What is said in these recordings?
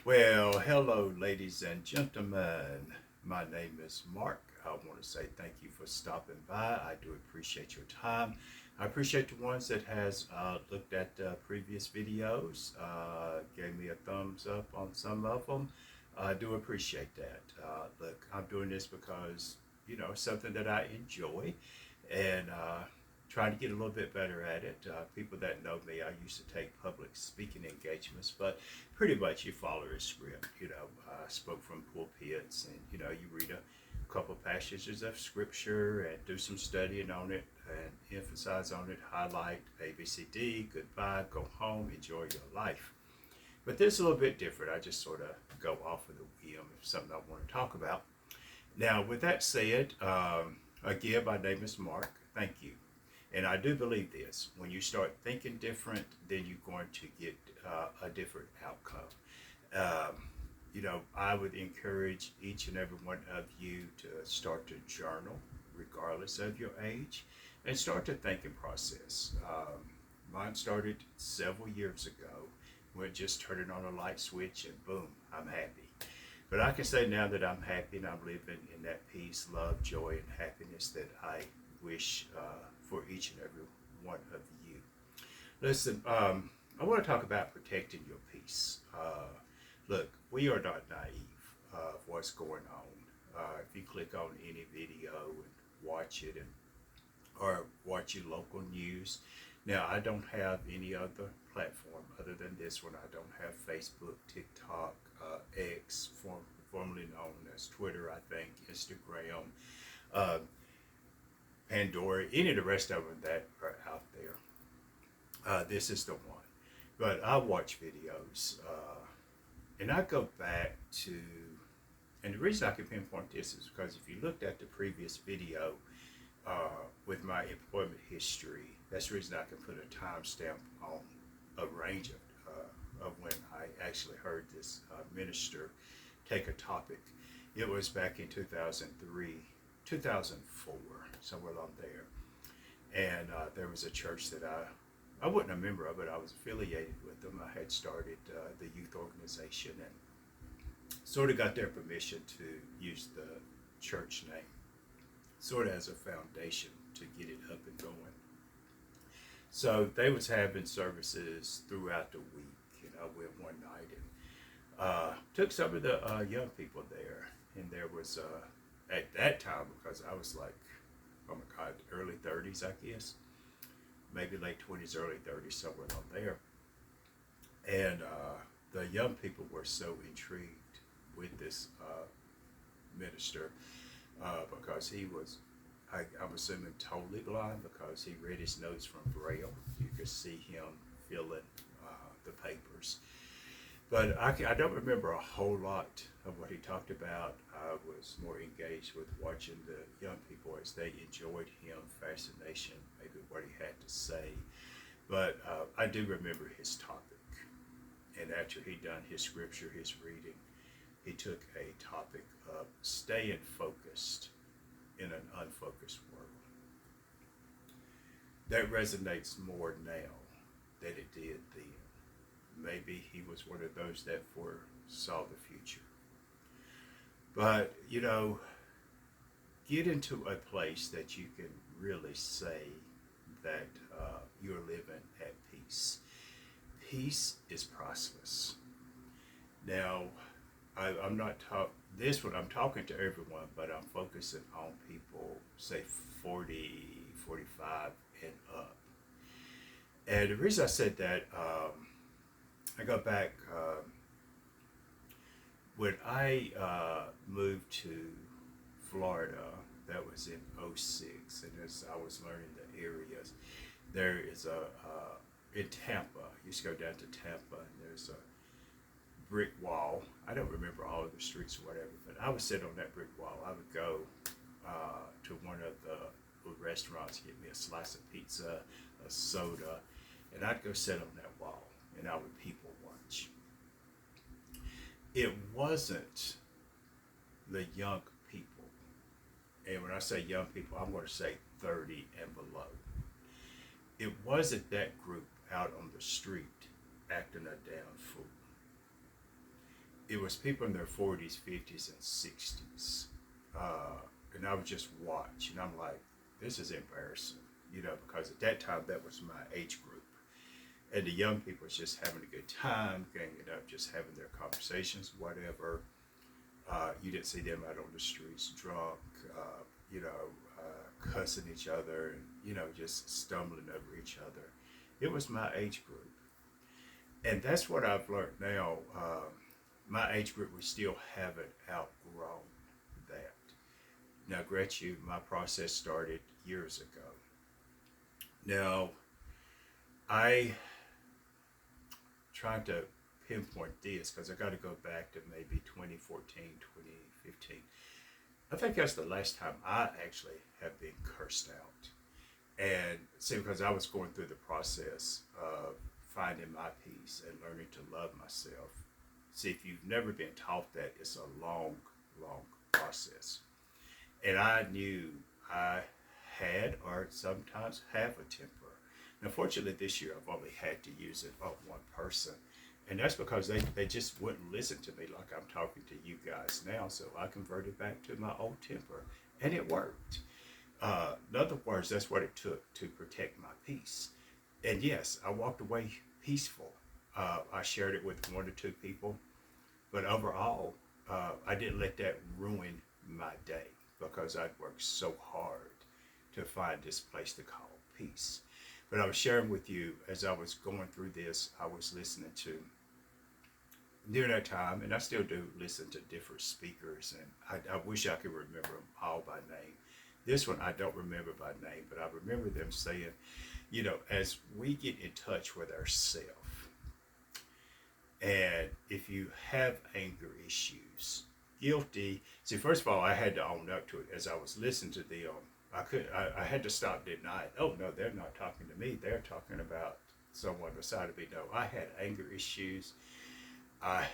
Well, hello, ladies and gentlemen. My name is Mark. I want to say thank you for stopping by. I do appreciate your time. I appreciate the ones that has looked at previous videos, gave me a thumbs up on some of them. I do appreciate that. Look, I'm doing this because it's something that I enjoy, and trying to get a little bit better at it. People that know me, I used to take public speaking engagements, but pretty much you follow a script. I spoke from pulpits, and you read a couple passages of scripture and do some studying on it and emphasize on it, highlight ABCD, goodbye, go home, enjoy your life. But this is a little bit different. I just sort of go off of the whim of something I want to talk about. Now, with that said, again, my name is Mark. Thank you. And I do believe this. When you start thinking different, then you're going to get a different outcome. I would encourage each and every one of you to start to journal, regardless of your age, and start the thinking process. Mine started several years ago when just turning on a light switch and boom, I'm happy. But I can say now that I'm happy and I'm living in that peace, love, joy, and happiness that I wish for each and every one of you. Listen, I want to talk about protecting your peace. Look, we are not naive of what's going on. If you click on any video and watch it, or watch your local news. Now, I don't have any other platform other than this one. I don't have Facebook, TikTok, X, formerly known as Twitter, I think, Instagram, uh, Pandora, any of the rest of them that are out there. This is the one. But I watch videos, and I go back to, and the reason I can pinpoint this is because if you looked at the previous video with my employment history, that's the reason I can put a timestamp on a range of when I actually heard this minister take a topic. It was back in 2003, 2004, somewhere along there. And there was a church that I wasn't a member of, but I was affiliated with them. I had started the youth organization and sort of got their permission to use the church name, sort of as a foundation to get it up and going. So they was having services throughout the week. I went one night and took some of the young people there. And there was, at that time, because I was like, oh my God, early 30s, I guess. Maybe late 20s, early 30s, somewhere on there. And the young people were so intrigued with this minister because he was, I'm assuming, totally blind because he read his notes from Braille. You could see him filling the papers. But I don't remember a whole lot of what he talked about. I was more engaged with watching the young people as they enjoyed him, fascination, maybe what he had to say. But I do remember his topic. And after he'd done his scripture, his reading, he took a topic of staying focused in an unfocused world. That resonates more now than it did then. Maybe he was one of those that foresaw the future. But, get into a place that you can really say that you're living at peace. Peace is priceless. Now, I'm not talking, this one, I'm talking to everyone, but I'm focusing on people, say 40, 45 and up. And the reason I said that, I go back when I moved to Florida. That was in '06, and as I was learning the areas, there is in Tampa. You used to go down to Tampa, and there's a brick wall. I don't remember all of the streets or whatever, but I would sit on that brick wall. I would go to one of the restaurants, get me a slice of pizza, a soda, and I'd go sit on that wall, and I would people watch. It wasn't the young people, and when I say young people, I'm going to say 30 and below. It wasn't that group out on the street acting a damn fool. it was people in their 40s, 50s, and 60s. And I would just watch, and I'm like, this is embarrassing, because at that time that was my age group. And the young people was just having a good time, ganging up, just having their conversations, whatever. You didn't see them out on the streets drunk, cussing each other, and just stumbling over each other. It was my age group, and that's what I've learned now. My age group, we still haven't outgrown that. Now, Gretchen, my process started years ago. Now, I trying to pinpoint this because I got to go back to maybe 2014, 2015. I think that's the last time I actually have been cursed out. And see, because I was going through the process of finding my peace and learning to love myself. See, if you've never been taught that, it's a long, long process. And I knew I had or sometimes have a temper. Now, fortunately, this year I've only had to use it on one person. And that's because they just wouldn't listen to me like I'm talking to you guys now. So I converted back to my old temper. And it worked. In other words, that's what it took to protect my peace. And yes, I walked away peaceful. I shared it with one or two people. But overall, I didn't let that ruin my day because I'd worked so hard to find this place to call peace. But I was sharing with you as I was going through this, I was listening to, during that time, and I still do listen to different speakers, and I wish I could remember them all by name. This one I don't remember by name, but I remember them saying, as we get in touch with ourselves, and if you have anger issues, guilty. See, first of all, I had to own up to it as I was listening to them. I had to stop denying. Oh no, they're not talking to me. They're talking about someone beside of me. No, I had anger issues. I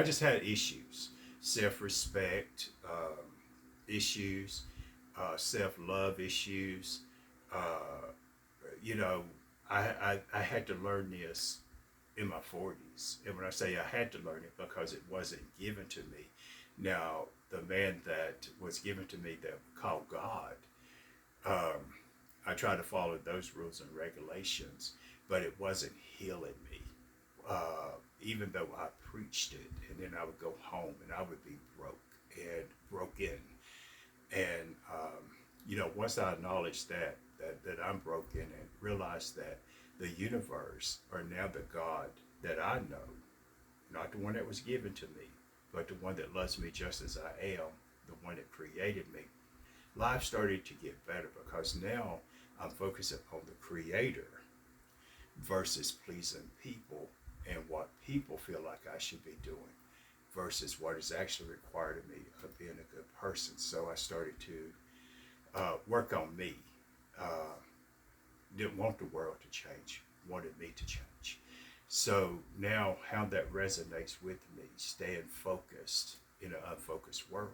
just had issues, self-respect issues, self-love issues. Uh, you know, I had to learn this in my 40s. And when I say I had to learn it, because it wasn't given to me. Now, the man that was given to me that called God, um, I tried to follow those rules and regulations, but it wasn't healing me. Even though I preached it, and then I would go home and I would be broke and broken. And, once I acknowledged that I'm broken and realized that the universe, or now the God that I know, not the one that was given to me, but the one that loves me just as I am, the one that created me, life started to get better because now I'm focusing on the creator versus pleasing people and what people feel like I should be doing versus what is actually required of me of being a good person. So I started to work on me. Didn't want the world to change, wanted me to change. So now how that resonates with me, staying focused in an unfocused world.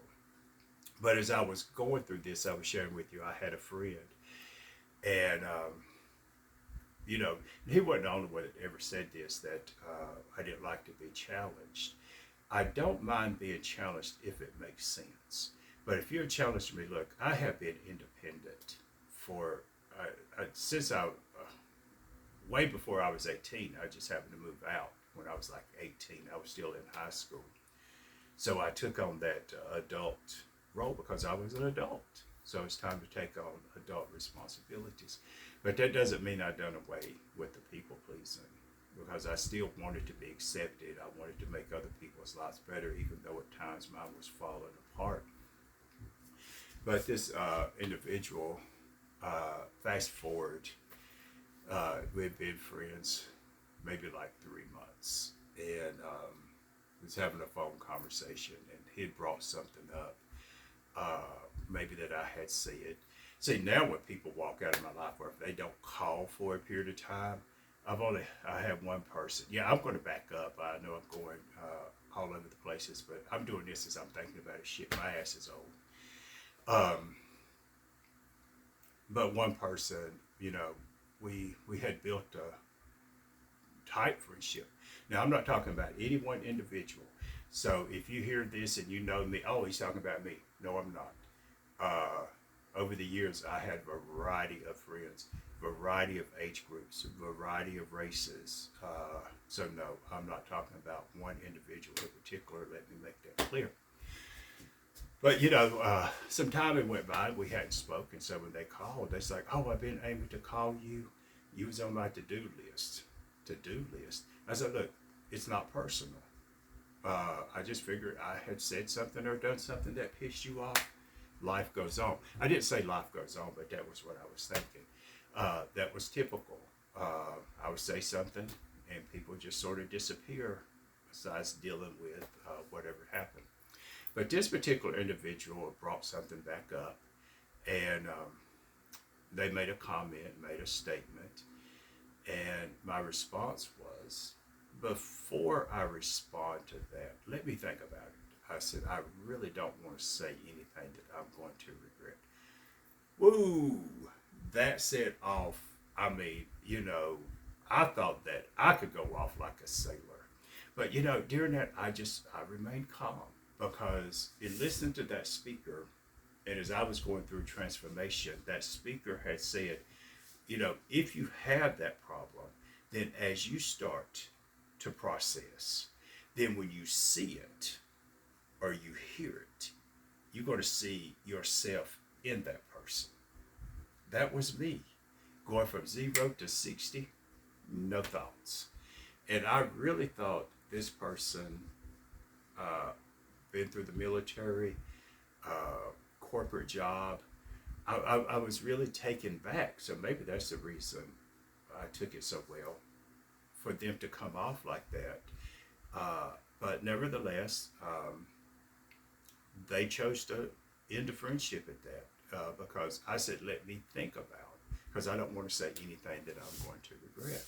But as I was going through this, I was sharing with you, I had a friend, and he wasn't the only one that ever said this, that I didn't like to be challenged. I don't mind being challenged if it makes sense. But if you're challenged me, look, I have been independent for, since way before I was 18, I just happened to move out when I was like 18. I was still in high school. So I took on that adult role because I was an adult. So it's time to take on adult responsibilities. But that doesn't mean I've done away with the people pleasing, because I still wanted to be accepted. I wanted to make other people's lives better, even though at times mine was falling apart. But this individual, fast forward, we'd been friends maybe like 3 months, and was having a phone conversation, and he'd brought something up, maybe that I had said. See, now when people walk out of my life, or if they don't call for a period of time, I have one person. Yeah, I'm going to back up. I know I'm going all over the places, but I'm doing this as I'm thinking about it. Shit, my ass is old. But one person, we had built a tight friendship. Now, I'm not talking about any one individual. So if you hear this and you know me, oh, he's talking about me. No, I'm not. Over the years, I had a variety of friends, variety of age groups, variety of races. So no, I'm not talking about one individual in particular. Let me make that clear. But some time it went by. We hadn't spoken. So when they called, they're like, "Oh, I've been aiming to call you. You was on my to-do list." To-do list. I said, "Look, it's not personal. I just figured I had said something or done something that pissed you off. Life goes on." I didn't say life goes on, but that was what I was thinking. That was typical. I would say something, and people just sort of disappear, besides dealing with whatever happened. But this particular individual brought something back up, and they made a comment, made a statement, and my response was, before I respond to that, let me think about it. I said, I really don't want to say anything that I'm going to regret. Woo! That set off, I mean, I thought that I could go off like a sailor. But, during that, I remained calm, because in listening to that speaker, and as I was going through transformation, that speaker had said, if you have that problem, then as you start to process, then when you see it or you hear it, you're going to see yourself in that person. That was me, going from 0 to 60, no thoughts. And I really thought this person been through the military, corporate job. I was really taken back. So maybe that's the reason I took it so well, for them to come off like that. But nevertheless, they chose to end the friendship at that, because I said, let me think about it, because I don't want to say anything that I'm going to regret.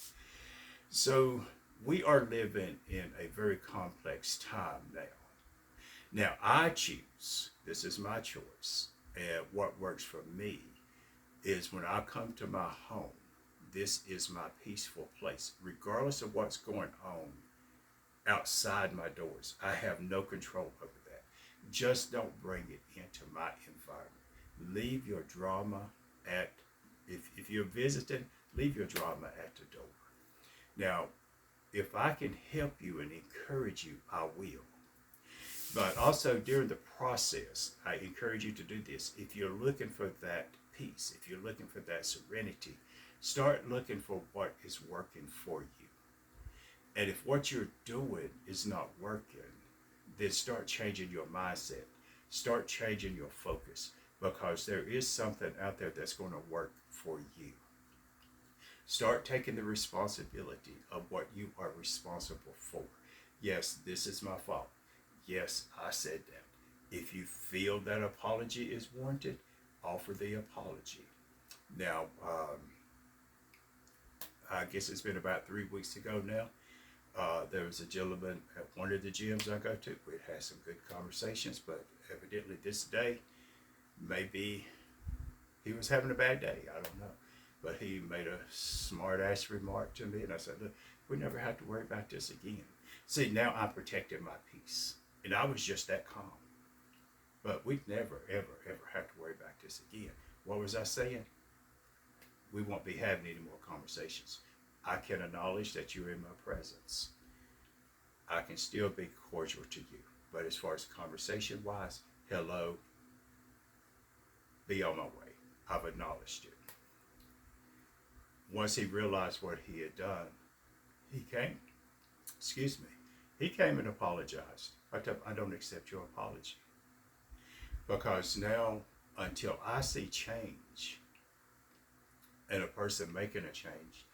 So we are living in a very complex time now. Now I choose, this is my choice, and what works for me is when I come to my home, this is my peaceful place, regardless of what's going on outside my doors. I have no control over that. Just don't bring it into my environment. Leave your drama at, if you're visiting, leave your drama at the door. Now, if I can help you and encourage you, I will. But also during the process, I encourage you to do this. If you're looking for that peace, if you're looking for that serenity, start looking for what is working for you. And if what you're doing is not working, then start changing your mindset. Start changing your focus, because there is something out there that's going to work for you. Start taking the responsibility of what you are responsible for. Yes, this is my fault. Yes, I said that. If you feel that apology is warranted, offer the apology. Now, I guess it's been about 3 weeks ago now. There was a gentleman at one of the gyms I go to. We had some good conversations, but evidently this day, maybe he was having a bad day. I don't know. But he made a smart ass remark to me, and I said, look, we never have to worry about this again. See, now I'm protecting my peace. And I was just that calm. But we'd never, ever, ever have to worry about this again. What was I saying? We won't be having any more conversations. I can acknowledge that you're in my presence. I can still be cordial to you. But as far as conversation-wise, hello, be on my way. I've acknowledged it. Once he realized what he had done, he came. Excuse me. He came and apologized. I told him, I don't accept your apology. Because now, until I see change and a person making a change,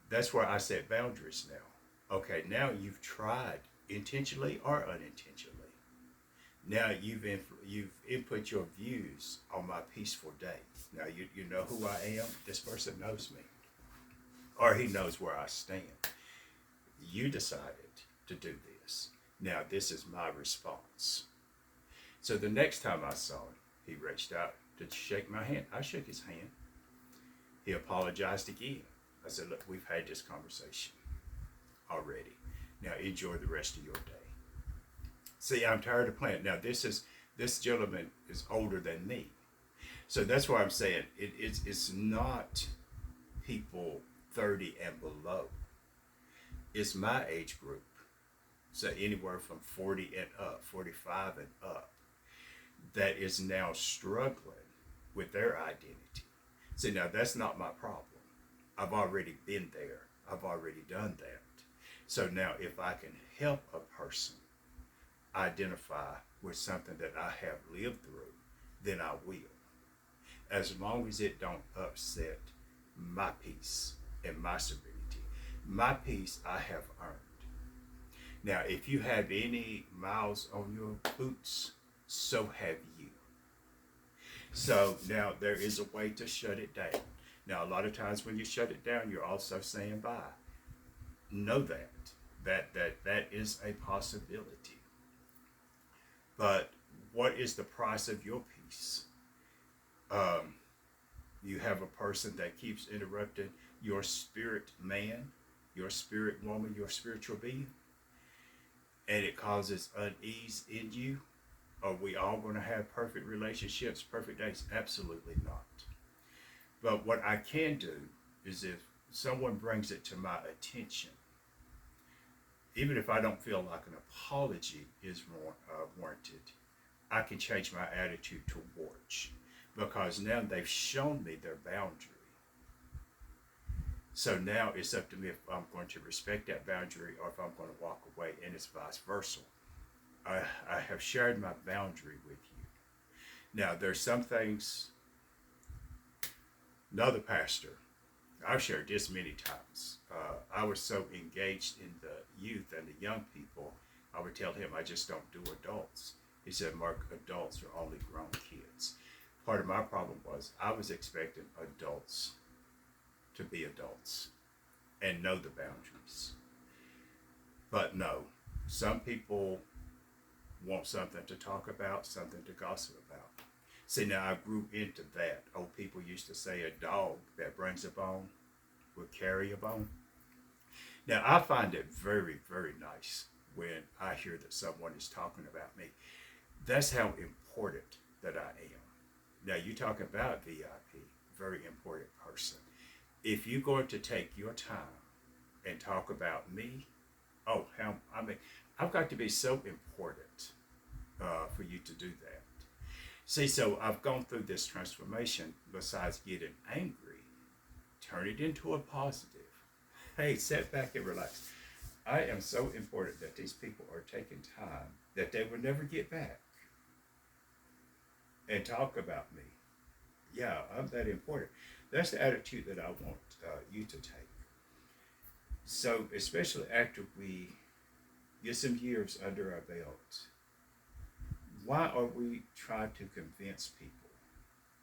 that's where I set boundaries now. Okay, now you've tried intentionally or unintentionally. Now you've input your views on my peaceful day. Now you know who I am. This person knows me, or he knows where I stand. You decided to do this. Now this is my response. So the next time I saw him, he reached out to shake my hand. I shook his hand. He apologized again. I said, look, we've had this conversation. already. Now enjoy the rest of your day. See, I'm tired of playing. Now this gentleman is older than me, so that's why I'm saying it's not people 30 and below. It's my age group, so anywhere from 40 and up, 45 and up, that is now struggling with their identity. See, now that's not my problem. I've already been there. I've already done that. So now if I can help a person identify with something that I have lived through, then I will. As long as it don't upset my peace and my serenity. My peace I have earned. Now, if you have any miles on your boots, so have you. So now there is a way to shut it down. Now, a lot of times when you shut it down, you're also saying bye. Know that is a possibility. But what is the price of your peace? You have a person that keeps interrupting your spirit man, your spirit woman, your spiritual being, and it causes unease in you. Are we all going to have perfect relationships, perfect days? Absolutely not. But what I can do is if someone brings it to my attention, even if I don't feel like an apology is warranted, I can change my attitude towards, because now they've shown me their boundary. So now it's up to me if I'm going to respect that boundary or if I'm going to walk away, and it's vice versa. I have shared my boundary with you. Now, there's some things, another pastor, I've shared this many times. I was so engaged in the youth and the young people, I would tell him, I just don't do adults. He said, Mark, adults are only grown kids. Part of my problem was I was expecting adults to be adults and know the boundaries. But no, some people want something to talk about, something to gossip about. See, now I grew into that. Old people used to say a dog that brings a bone will carry a bone. Now I find it very, very nice when I hear that someone is talking about me. That's how important that I am. Now you talk about VIP, very important person. If you're going to take your time and talk about me, I've got to be so important for you to do that. See, so I've gone through this transformation. Besides getting angry, turn it into a positive. Hey, sit back and relax. I am so important that these people are taking time that they will never get back and talk about me. Yeah, I'm that important. That's the attitude that I want you to take. So, especially after we get some years under our belt, why are we trying to convince people?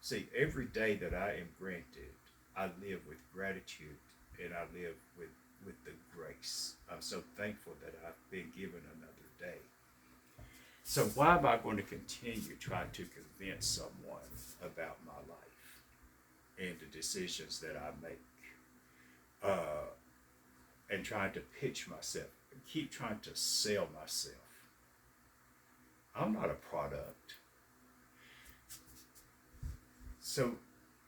See, every day that I am granted, I live with gratitude and I live with the grace. I'm so thankful that I've been given another day. So why am I going to continue trying to convince someone about my life and the decisions that I make? And trying to pitch myself, and keep trying to sell myself. I'm not a product. So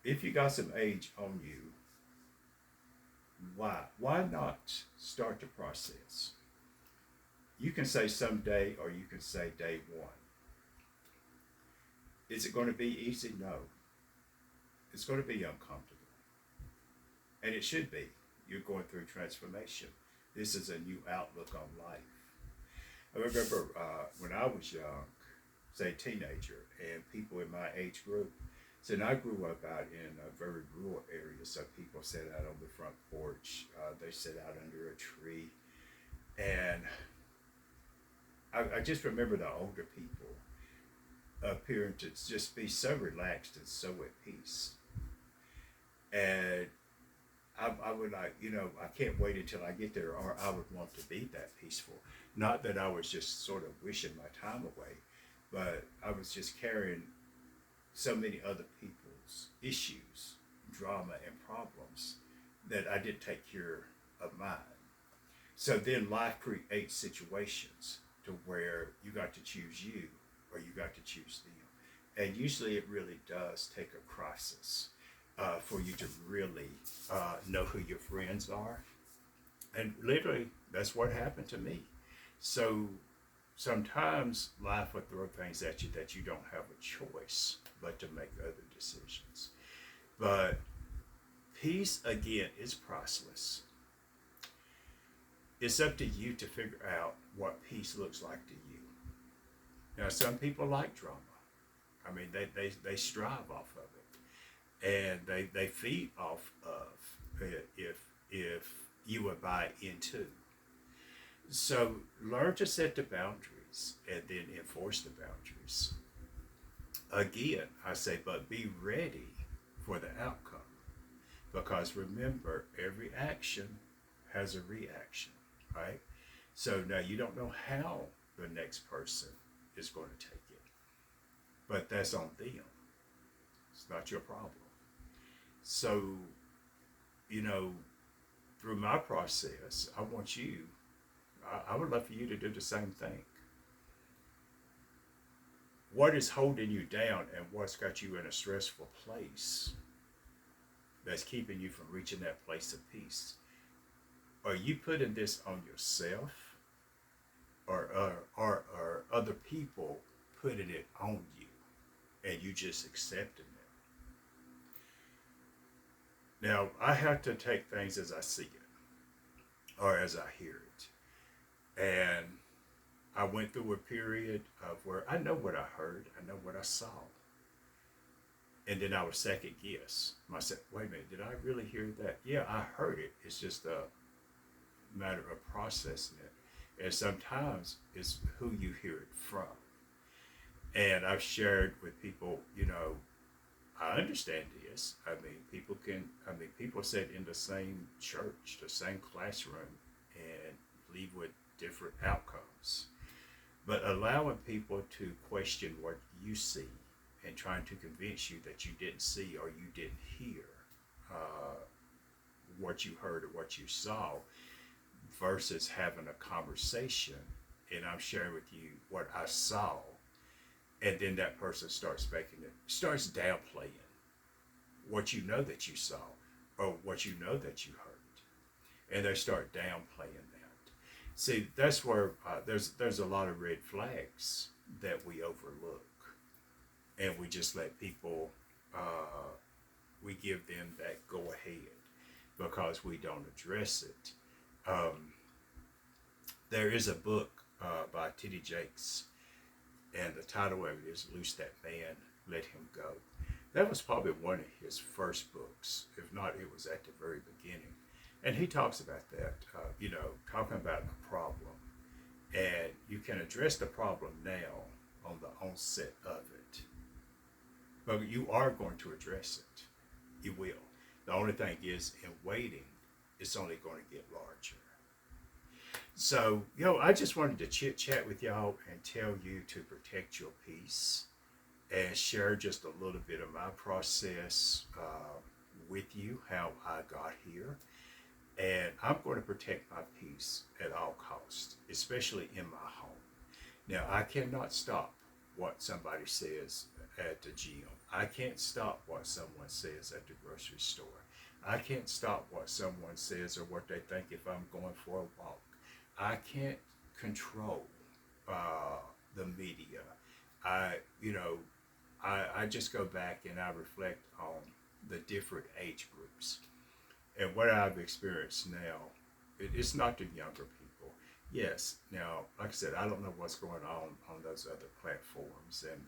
if you got some age on you, why? Why not start the process? You can say someday or you can say day one. Is it going to be easy? No. It's going to be uncomfortable. And it should be. You're going through transformation. This is a new outlook on life. I remember when I was young, say teenager, and people in my age group, so I grew up out in a very rural area, so people sat out on the front porch, they sat out under a tree, and I just remember the older people appearing to just be so relaxed and so at peace. And I would like, I can't wait until I get there, or I would want to be that peaceful. Not that I was just sort of wishing my time away, but I was just carrying so many other people's issues, drama, and problems that I didn't take care of mine. So then life creates situations to where you got to choose you or you got to choose them. And usually it really does take a crisis for you to really know who your friends are. And literally, that's what happened to me. So sometimes life will throw things at you that you don't have a choice but to make other decisions. But peace, again, is priceless. It's up to you to figure out what peace looks like to you. Now, some people like drama. I mean, they strive off of it, and they feed off of it if you would buy into. So learn to set the boundaries and then enforce the boundaries. Again, I say, but be ready for the outcome. Because remember, every action has a reaction, right? So now you don't know how the next person is going to take it, but that's on them. It's not your problem. So, you know, through my process, I want you, I would love for you to do the same thing. What is holding you down and what's got you in a stressful place that's keeping you from reaching that place of peace? Are you putting this on yourself, or other people putting it on you and you just accepting it? Now, I have to take things as I see it or as I hear it. And I went through a period of where I know what I heard, I know what I saw. And then I was second guess myself. Wait a minute, did I really hear that? Yeah, I heard it. It's just a matter of processing it. And sometimes it's who you hear it from. And I've shared with people, you know, I understand this. People sit in the same church, the same classroom, and leave with different outcomes. But allowing people to question what you see and trying to convince you that you didn't see or you didn't hear what you heard or what you saw versus having a conversation and I'm sharing with you what I saw, and then that person starts downplaying what you know that you saw or what you know that you heard, and they start downplaying that. See, that's where there's a lot of red flags that we overlook, and we just let people we give them that go ahead because we don't address it. There is a book by T.D. Jakes, and the title of it is Loose That Man, Let Him Go. That was probably one of his first books. If not, it was at the very beginning. And he talks about that, talking about a problem. And you can address the problem now on the onset of it. But you are going to address it. You will. The only thing is, in waiting, it's only going to get larger. So, I just wanted to chit chat with y'all and tell you to protect your peace and share just a little bit of my process with you, how I got here. And I'm going to protect my peace at all costs, especially in my home. Now, I cannot stop what somebody says at the gym. I can't stop what someone says at the grocery store. I can't stop what someone says or what they think if I'm going for a walk. I can't control the media. I just go back and I reflect on the different age groups. And what I've experienced now, it's not the younger people. Yes, now, like I said, I don't know what's going on those other platforms. And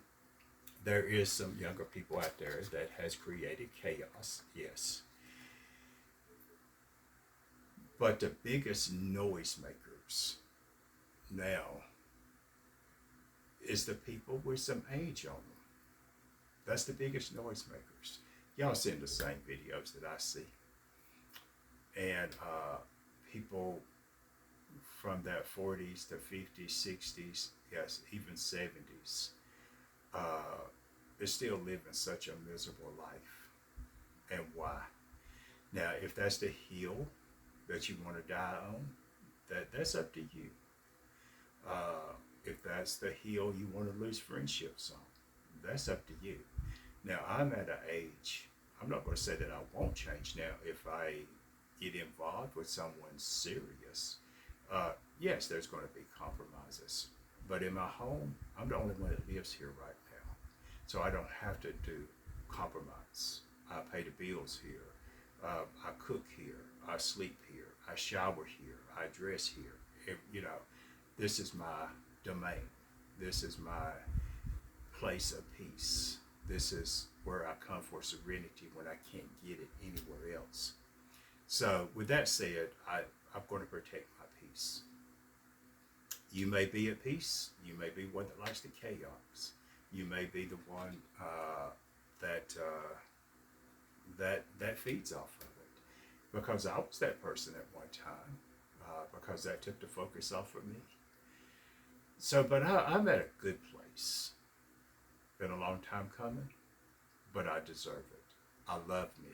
there is some younger people out there that has created chaos, yes. But the biggest noisemakers now is the people with some age on them. That's the biggest noisemakers. Y'all seen the same videos that I see. And people from that 40s to 50s, 60s, yes, even 70s, they're still living such a miserable life. And why? Now, if that's the hill that you want to die on, That's up to you. If that's the hill you want to lose friendships on, that's up to you. Now, I'm at an age, I'm not going to say that I won't change now if I get involved with someone serious. Yes, there's going to be compromises. But in my home, I'm the only one that lives here right now. So I don't have to do compromise. I pay the bills here. I cook here. I sleep here. I shower here. I dress here. You know, this is my domain. This is my place of peace. This is where I come for serenity when I can't get it anywhere else. So with that said, I'm going to protect my peace. You may be at peace. You may be one that likes the chaos. You may be the one that feeds off of it. Because I was that person at one time. Because that took the focus off of me. So, but I'm at a good place. Been a long time coming, but I deserve it. I love me.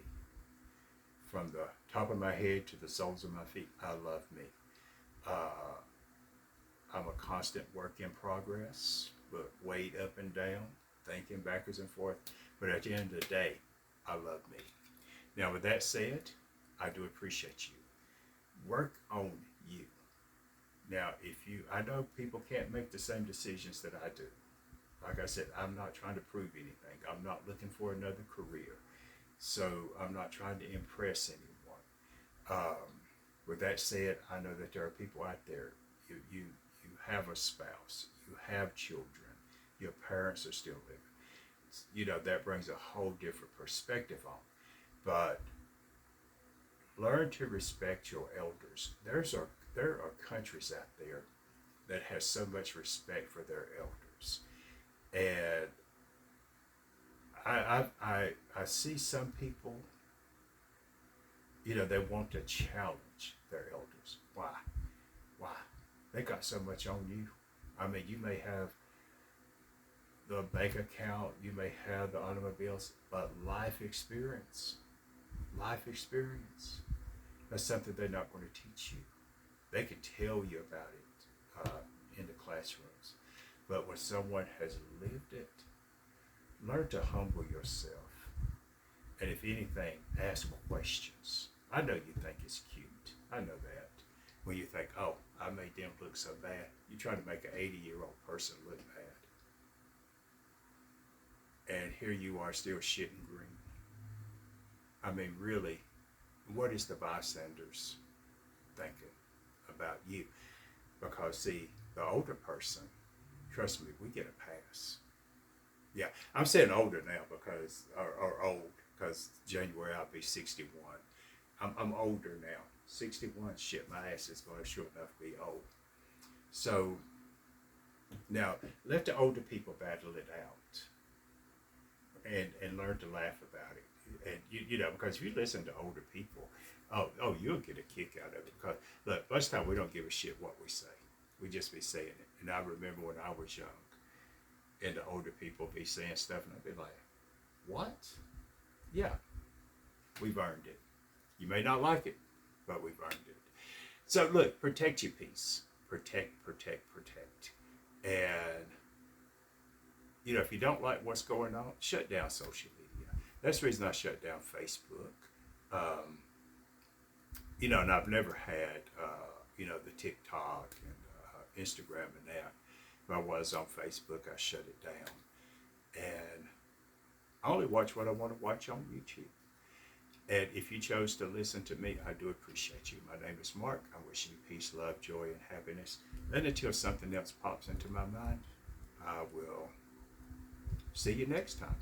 From the top of my head to the soles of my feet, I love me. I'm a constant work in progress, but weighed up and down, thinking backwards and forth. But at the end of the day, I love me. Now, with that said, I do appreciate you. Work on you. Now, I know people can't make the same decisions that I do. Like I said, I'm not trying to prove anything. I'm not looking for another career. So I'm not trying to impress anyone. With that said, I know that there are people out there. You have a spouse. You have children. Your parents are still living. You know, that brings a whole different perspective on. But learn to respect your elders. There are countries out there that has so much respect for their elders. And I see some people, you know, they want to challenge their elders. Why? Why? They got so much on you. I mean, you may have the bank account, you may have the automobiles, but life experience, that's something they're not going to teach you. They can tell you about it in the classrooms. But when someone has lived it, learn to humble yourself. And if anything, ask questions. I know you think it's cute. I know that. When you think, oh, I made them look so bad, you're trying to make an 80-year-old person look bad. And here you are still shitting green. I mean, really, what is the bystanders thinking about you? Because, see, the older person, trust me, we get a pass. Yeah, I'm saying older now because, or old, because January I'll be 61. I'm older now. 61, shit, my ass is going to sure enough be old. So, now, let the older people battle it out and learn to laugh about it. And, you know, because if you listen to older people, oh, you'll get a kick out of it. Because, look, most of the time we don't give a shit what we say. We just be saying it. And I remember when I was young, and the older people be saying stuff, and I'd be like, what? Yeah, we've earned it. You may not like it, but we've earned it. So look, protect your peace. Protect. And, you know, if you don't like what's going on, shut down social media. That's the reason I shut down Facebook. You know, and I've never had, you know, the TikTok and Instagram and that. If I was on Facebook, I shut it down. And I only watch what I want to watch on YouTube. And if you chose to listen to me, I do appreciate you. My name is Mark. I wish you peace, love, joy, and happiness. And until something else pops into my mind, I will see you next time.